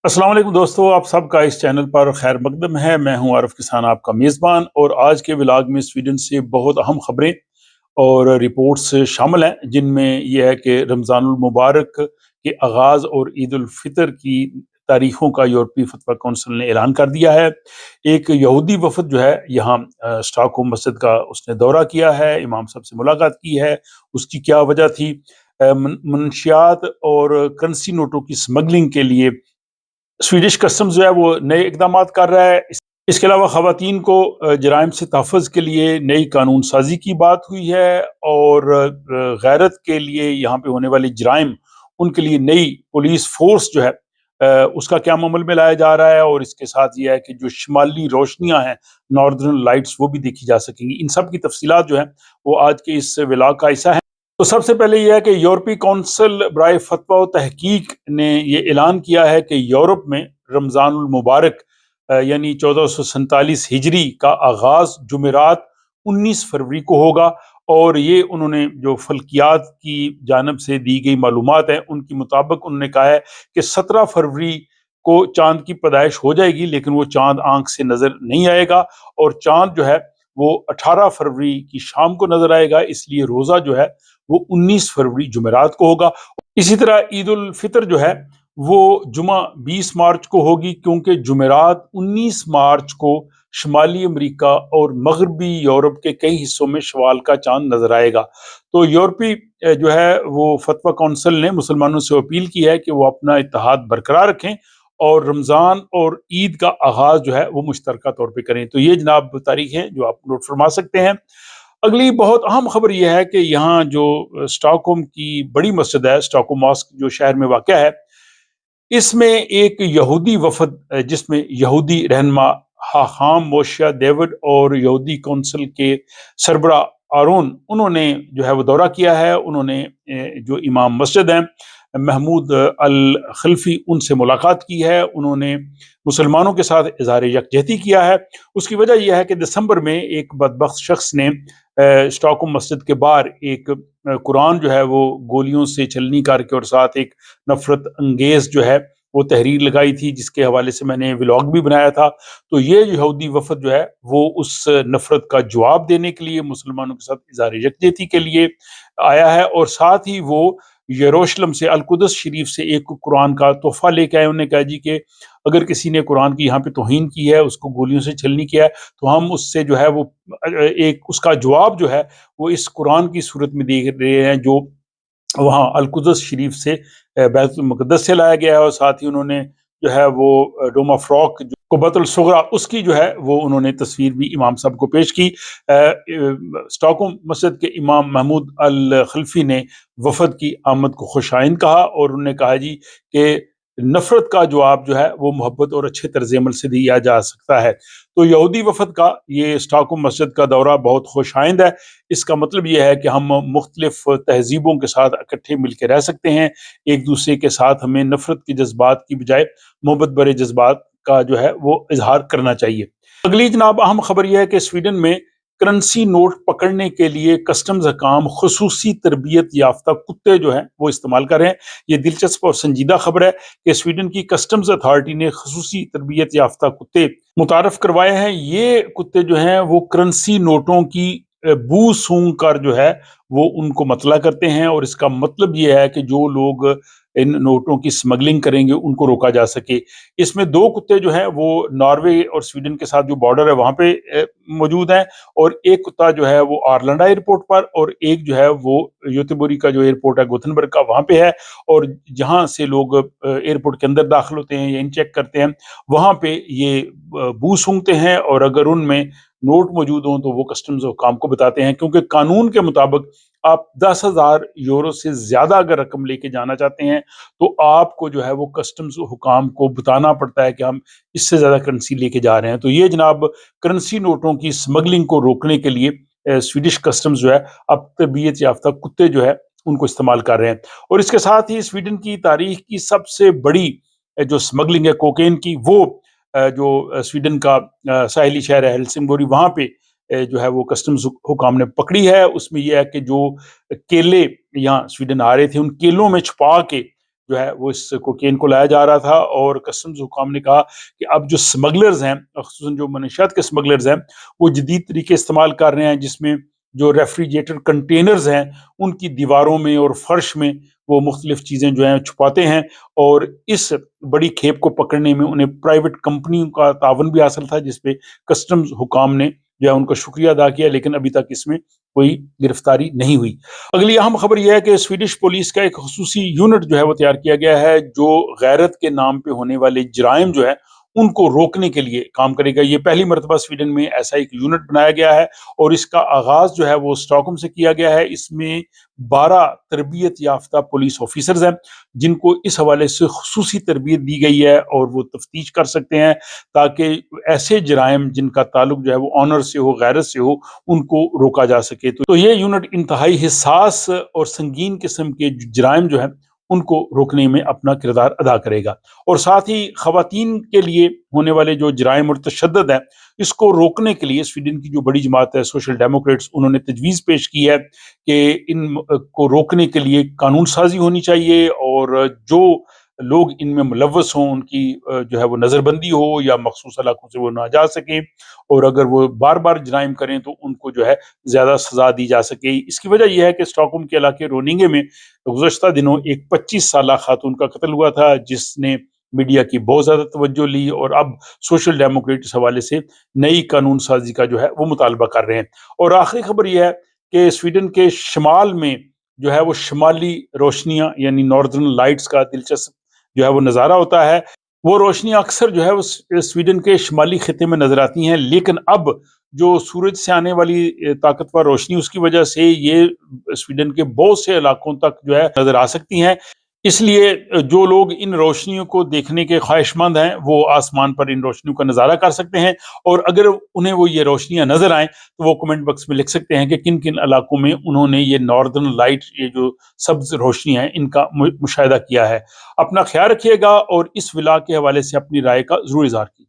अस्सलाम वालेकुम दोस्तों, आप सबका इस चैनल पर खैर मकदम है। मैं हूं आरिफ किसान, आपका मेज़बान। और आज के व्लॉग में स्वीडन से बहुत अहम खबरें और रिपोर्ट्स शामिल हैं, जिनमें यह है कि रमज़ानुल मुबारक के आगाज़ और ईद उल फितर की तारीखों का यूरोपीय फतवा कौंसिल ने ऐलान कर दिया है। एक यहूदी वफद जो है यहाँ स्टॉकहोम मस्जिद का उसने दौरा किया है, इमाम साहब से मुलाकात की है। उसकी क्या वजह थी? मनशियात और करेंसी नोटों की स्मगलिंग के लिए स्वीडिश कस्टम्स जो है वो नए इकदाम कर रहा है। इसके अलावा खवातीन को जराइम से तहफ़्फ़ुज़ के लिए नई कानून साजी की बात हुई है। और गैरत के लिए यहाँ पे होने वाली जराइम, उनके लिए नई पुलिस फोर्स जो है उसका क्या अमल में लाया जा रहा है। और इसके साथ ये है कि जो शुमाली रोशनियाँ हैं, नॉर्दर्न लाइट्स, वो भी देखी जा सकेंगी। इन सब की तफसीलात जो है वो आज के इस व्लॉग का हिस्सा है। तो सबसे पहले यह है कि यूरोपीय कौंसिल बराए फतवा व तहकीक ने ये ऐलान किया है कि यूरोप में रमज़ानुल मुबारक यानी 1447 हिजरी का आगाज़ जुमेरात 19 फरवरी को होगा। और ये उन्होंने जो फल्कियात की जानब से दी गई मालूमात हैं, उनके मुताबिक उन्होंने कहा है कि 17 फरवरी को चांद की पैदाइश हो जाएगी, लेकिन वो चांद आंख से नज़र नहीं आएगा। और चांद जो है वो 18 फरवरी की शाम को नज़र आएगा, इसलिए रोज़ा जो है वो 19 फरवरी जुमेरात को होगा। इसी तरह ईद उल फितर जो है वो जुमा 20 मार्च को होगी, क्योंकि जुमेरात 19 मार्च को शुमाली अमेरिका और मगरबी यूरोप के कई हिस्सों में शवाल का चांद नजर आएगा। तो यूरोपीय जो है वो फतवा कौंसिल ने मुसलमानों से अपील की है कि वो अपना इत्तेहाद बरकरार रखें और रमज़ान और ईद का आगाज़ जो है वो मुश्तरका तौर पे करें। तो ये जनाब तारीख है जो आप नोट फरमा सकते हैं। अगली बहुत अहम खबर यह है कि यहाँ जो स्टॉकहोम की बड़ी मस्जिद है, स्टॉकहोम मॉस्क, जो शहर में वाक़या है, इसमें एक यहूदी वफद जिसमें यहूदी रहनुमा हाखाम मोशिया डेविड और यहूदी कौंसिल के सरबरा आरोन, उन्होंने जो है वो दौरा किया है। उन्होंने जो इमाम मस्जिद हैं महमूद अल खल्फी, उनसे मुलाकात की है। उन्होंने मुसलमानों के साथ इज़हार यकजहती किया है। उसकी वजह यह है कि दिसंबर में एक बदबख्त शख्स ने स्टॉकहोम मस्जिद के बाहर एक कुरान जो है वो गोलियों से छलनी करके और साथ एक नफरत अंगेज जो है वो तहरीर लगाई थी, जिसके हवाले से मैंने व्लॉग भी बनाया था। तो ये यहूदी वफद जो है वो उस नफरत का जवाब देने के लिए मुसलमानों के साथ इज़हार यकजहती के लिए आया है। और साथ ही वो यरूशलेम से अल-कुद्स शरीफ से एक कुरान का तोहफा लेके आए। उन्होंने कहा जी कि अगर किसी ने कुरान की यहाँ पे तौहीन की है, उसको गोलियों से छलनी किया है, तो हम उससे जो है वो एक उसका जवाब जो है वो इस कुरान की सूरत में दे रहे हैं, जो वहाँ अल-कुद्स शरीफ से बैतुल मुक़द्दस से लाया गया है। और साथ ही उन्होंने जो है वो डोमा फ्रॉक जो कुब्बतुल सुगरा, उसकी जो है वो उन्होंने तस्वीर भी इमाम साहब को पेश की। स्टॉकहोम मस्जिद के इमाम महमूद अल खल्फी ने वफद की आमद को खुशाइंद कहा और उन्होंने कहा जी कि नफरत का जवाब जो है वो मोहब्बत और अच्छे तर्ज अमल से दिया जा सकता है। तो यहूदी वफद का ये स्टॉकहोम मस्जिद का दौरा बहुत खुशाइंद है। इसका मतलब ये है कि हम मुख्तलिफ तहजीबों के साथ इकट्ठे मिल के रह सकते हैं। एक दूसरे के साथ हमें नफरत के जज्बात की बजाय मोहब्बत भरे जज्बात का जो है वो इजहार करना चाहिए। अगली जनाब अहम खबर यह है कि स्वीडन में करेंसी नोट पकड़ने के लिए कस्टम्स हकाम खुसूसी तरबियत याफ्ता कुत्ते जो हैं वो इस्तेमाल कर रहे हैं। ये दिलचस्प और संजीदा खबर है कि स्वीडन की कस्टम्स अथॉरिटी ने खुसूसी तरबियत याफ्ता कुत्ते मुतारफ करवाए हैं। ये कुत्ते जो हैं वो करेंसी नोटों की बू सूंघ कर जो है वो उनको मतला करते हैं। और इसका मतलब ये है कि जो लोग इन नोटों की स्मगलिंग करेंगे उनको रोका जा सके। इसमें दो कुत्ते जो हैं वो नॉर्वे और स्वीडन के साथ जो बॉर्डर है वहाँ पे मौजूद हैं। और एक कुत्ता जो है वो आर्लंडा एयरपोर्ट पर, और एक जो है वो योतेबोरी का जो एयरपोर्ट है गोथनबर्ग का, वहाँ पे है। और जहाँ से लोग एयरपोर्ट के अंदर दाखिल होते हैं या इन चेक करते हैं, वहाँ पे ये बू सूंघते हैं। और अगर उनमें नोट मौजूद हों तो वो कस्टम्स हुकाम को बताते हैं, क्योंकि कानून के मुताबिक आप 10,000 यूरो से ज्यादा अगर रकम लेके जाना चाहते हैं तो आपको जो है वो कस्टम्स हुकाम को बताना पड़ता है कि हम इससे ज्यादा करेंसी लेके जा रहे हैं। तो ये जनाब करेंसी नोटों की स्मगलिंग को रोकने के लिए स्वीडिश कस्टम्स जो है अब तरबियत याफ्ता कुत्ते जो है उनको इस्तेमाल कर रहे हैं। और इसके साथ ही स्वीडन की तारीख की सबसे बड़ी जो स्मगलिंग है कोकेन की, वो जो स्वीडन का साहिली शहर है हेल्सिंगबोरी, वहाँ पे जो है वो कस्टम्स हुकाम ने पकड़ी है। उसमें यह है कि जो केले यहाँ स्वीडन आ रहे थे, उन केलों में छुपा के جو ہے وہ اس کوکین کو لایا جا رہا تھا، اور کسٹمز حکام نے کہا کہ اب جو سمگلرز ہیں، خصوصاً جو منشیات کے سمگلرز ہیں، وہ جدید طریقے استعمال کر رہے ہیں، جس میں جو ریفریجریٹر کنٹینرز ہیں ان کی دیواروں میں اور فرش میں وہ مختلف چیزیں جو ہیں چھپاتے ہیں، اور اس بڑی کھیپ کو پکڑنے میں انہیں پرائیویٹ کمپنیوں کا تعاون بھی حاصل تھا، جس پہ کسٹمز حکام نے جو ہے ان کا شکریہ ادا کیا، لیکن ابھی تک اس میں کوئی گرفتاری نہیں ہوئی۔ اگلی اہم خبر یہ ہے کہ سویڈش پولیس کا ایک خصوصی یونٹ جو ہے وہ تیار کیا گیا ہے، جو غیرت کے نام پہ ہونے والے جرائم جو ہے ان کو روکنے کے لیے کام کرے گا۔ یہ پہلی مرتبہ سویڈن میں ایسا ایک یونٹ بنایا گیا ہے، اور اس کا آغاز جو ہے وہ اسٹاک ہوم سے کیا گیا ہے۔ اس میں 12 تربیت یافتہ پولیس آفیسرز ہیں، جن کو اس حوالے سے خصوصی تربیت دی گئی ہے، اور وہ تفتیش کر سکتے ہیں تاکہ ایسے جرائم جن کا تعلق جو ہے وہ آنر سے ہو، غیرت سے ہو، ان کو روکا جا سکے۔ تو یہ یونٹ انتہائی حساس اور سنگین قسم کے جرائم جو ہیں ان کو روکنے میں اپنا کردار ادا کرے گا، اور ساتھ ہی خواتین کے لیے ہونے والے جو جرائم اور تشدد ہیں اس کو روکنے کے لیے سویڈن کی جو بڑی جماعت ہے سوشل ڈیموکریٹس، انہوں نے تجویز پیش کی ہے کہ ان کو روکنے کے لیے قانون سازی ہونی چاہیے، اور جو لوگ ان میں ملوث ہوں ان کی جو ہے وہ نظر بندی ہو، یا مخصوص علاقوں سے وہ نہ جا سکیں، اور اگر وہ بار بار جرائم کریں تو ان کو جو ہے زیادہ سزا دی جا سکے۔ اس کی وجہ یہ ہے کہ اسٹاک ہوم کے علاقے رونینگے میں گزشتہ دنوں ایک 25 سالہ خاتون کا قتل ہوا تھا، جس نے میڈیا کی بہت زیادہ توجہ لی، اور اب سوشل ڈیموکریٹ اس حوالے سے نئی قانون سازی کا جو ہے وہ مطالبہ کر رہے ہیں۔ اور آخری خبر یہ ہے کہ سویڈن کے شمال میں جو ہے وہ شمالی روشنیاں یعنی ناردرن لائٹس کا دلچسپ جو ہے وہ نظارہ ہوتا ہے۔ وہ روشنیاں اکثر جو ہے وہ سویڈن کے شمالی خطے میں نظر آتی ہیں، لیکن اب جو سورج سے آنے والی طاقتور روشنی اس کی وجہ سے یہ سویڈن کے بہت سے علاقوں تک جو ہے نظر آ سکتی ہیں۔ اس لیے جو لوگ ان روشنیوں کو دیکھنے کے خواہش مند ہیں وہ آسمان پر ان روشنیوں کا نظارہ کر سکتے ہیں، اور اگر انہیں وہ یہ روشنیاں نظر آئیں تو وہ کمنٹ باکس میں لکھ سکتے ہیں کہ کن کن علاقوں میں انہوں نے یہ ناردرن لائٹ، یہ جو سبز روشنیاں ہیں، ان کا مشاہدہ کیا ہے۔ اپنا خیال رکھیے گا، اور اس ولاگ کے حوالے سے اپنی رائے کا ضرور اظہار کیجیے۔